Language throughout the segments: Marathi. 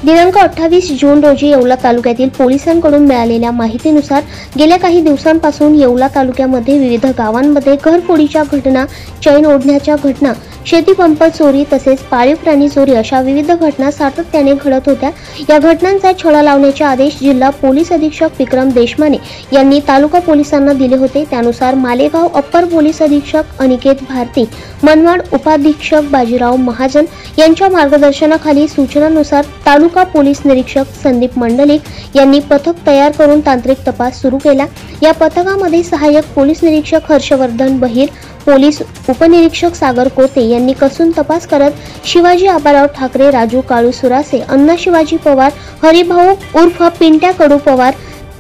दिनांक 28 जून रोजी येवला तालुक्यातील पोलिसांकडून मिळालेल्या माहितीनुसार गेल्या काही दिवसांपासून येवला तालुक्यामध्ये विविध गावांमध्ये घरफोडीच्या घटना, चैन ओढण्याच्या घटना, शेतीपंप चोरी तसेच पाळीव प्राणी चोरी अशा विविध घटना सातत्याने घडत होत्या। या घटनांचा छडा लावण्याचे आदेश जिल्हा पोलीस अधीक्षक विक्रम देशमाने यांनी तालुका पोलिसांना दिले होते। त्यानुसार मालेगाव अप्पर पोलीस अधीक्षक अनिकेत भारती, मनमाड उपाधीक्षक बाजीराव महाजन यांच्या मार्गदर्शनाखाली सूचनानुसार तालुका पोलीस निरीक्षक संदीप मंडलिक यांनी पथक तयार करून तांत्रिक तपास सुरू केला। या पथकामध्ये सहाय्यक पोलीस निरीक्षक हर्षवर्धन बहिर, पोलीस उपनिरीक्षक सागर कोते यांनी कसून तपास करत शिवाजी आबाराव ठाकरे, राजू काळू सुरासे, अण्णा शिवाजी पवार, हरिभाऊ उर्फ पिंट्या कडू पवार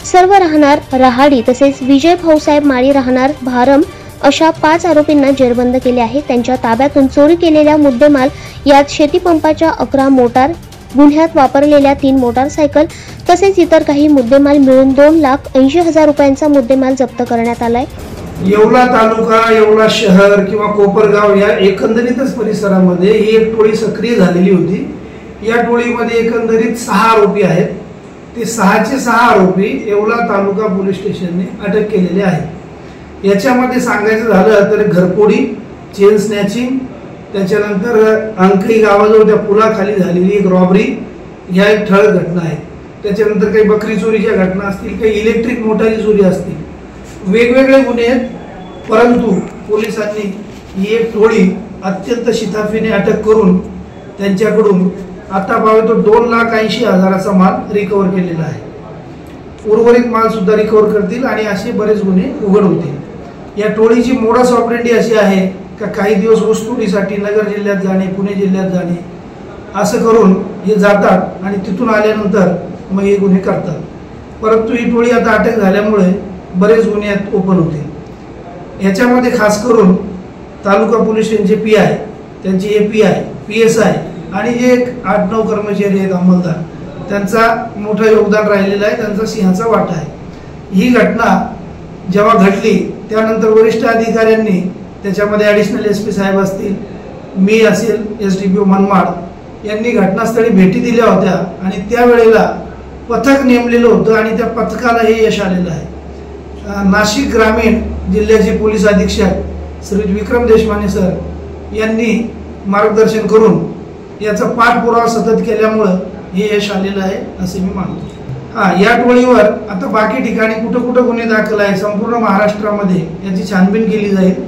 सर्व राहणार रहाडी तसेच विजय भाऊसाहेब माळी राहणार भारम अशा 5 आरोपींना जेरबंद केले आहे। त्यांच्या ताब्यातून चोरी केलेल्या मुद्देमाल यात शेतीपंपाच्या 11 मोटार, गुन्ह्यात वापरलेल्या 3 मोटारसायकल तसेच इतर काही मुद्देमाल मिळून 2,80,000 रुपयांचा मुद्देमाल जप्त करण्यात आलाय। येवला तालुका, येवला शहर किंवा कोपरगाव या एकंदरीतच परिसरामध्ये ही एक टोळी सक्रिय झालेली होती। या टोळीमध्ये एकंदरीत 6 आरोपी आहेत। ते 6चे 6 आरोपी येवला तालुका पोलीस स्टेशनने अटक केलेले आहेत। याच्यामध्ये सांगायचं झालं तर घरफोडी, चेन स्नॅचिंग, त्याच्यानंतर अंकई गावाजवळ त्या पुलाखाली झालेली एक रॉबरी, ह्या एक ठळक घटना आहेत। त्याच्यानंतर काही बकरी चोरीच्या घटना असतील, काही इलेक्ट्रिक मोटारी चोरी असतील, वेगवेगळे गुन्हे आहेत। परंतु पोलिसांनी ही एक टोळी अत्यंत शिताफीने अटक करून त्यांच्याकडून आता पावे तो 2,80,000चा माल रिकव्हर केलेला आहे। उर्वरित माल सुद्धा रिकव्हर करतील आणि असे बरेच गुन्हे उघड होतील। या टोळीची मोडस ऑपरेंडी अशी आहे का काही दिवस ऊसतोडीसाठी नगर जिल्ह्यात जाणे, पुणे जिल्ह्यात जाणे असं करून हे जातात आणि तिथून आल्यानंतर मग हे गुन्हे करतात। परंतु ही टोळी आता अटक झाल्यामुळे बरेच गुन्हे ओपन होतील। याच्यामध्ये खास करून तालुका पोलीस स्टेशनचे PI, त्यांचे API, PSI आणि जे 8-9 कर्मचारी आहेत अंमलदार, त्यांचा मोठं योगदान राहिलेलं आहे, त्यांचा सिंहाचा वाटा आहे। ही घटना जेव्हा घडली त्यानंतर वरिष्ठ अधिकाऱ्यांनी त्याच्यामध्ये ॲडिशनल SP साहेब असतील, मी असेल, SDPO मनमाड यांनी घटनास्थळी भेटी दिल्या होत्या आणि त्यावेळेला पथक नेमलेलं होतं आणि त्या पथकाला हे यश आलेलं आहे। नाशिक ग्रामीण जिल्ह्याचे पोलीस अधीक्षक श्री विक्रम देशमाने सर यांनी मार्गदर्शन करून याचा पाठपुरावा सतत केल्यामुळे हे यश आलेलं आहे असे मी मानतो। या टोळीवर आता बाकी ठिकाणी कुठं कुठं गुन्हे दाखल आहे संपूर्ण महाराष्ट्रामध्ये याची छानबीन केली जाईल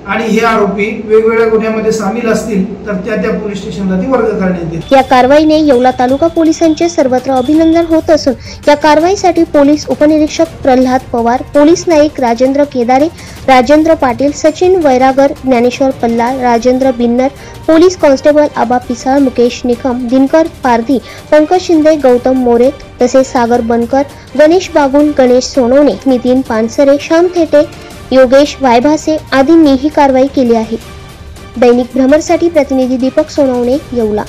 आणि हे आरोपी वेगवेगळ्या गुन्ह्यामध्ये सामील असतील तर त्या पोलीस स्टेशनला ती वर्ग करण्यात येईल। या कारवाईने येवला तालुका पोलिसांचे सर्वत्र अभिनंदन होत असून या कारवाईसाठी पोलीस उपनिरीक्षक Pralhad Pawar, police Naik Rajendra Kedare, Rajendra Patil, Sachin Vairagar, Dnyaneshwar Pallal, Rajendra Binnar, police constable Aba Pisal, Mukesh Nikam, Dinkar Pardhi, Pankaj Shinde, Gautam More तसेच सागर बनकर, गणेश बागुल, गणेश सोनवणे, नितीन पानसरे, श्याम थेटे, योगेश वायभासे आदींनी ही कारवाई केली आहे। दैनिक भ्रमरसाठी प्रतिनिधी दीपक सोनवणे, येवला।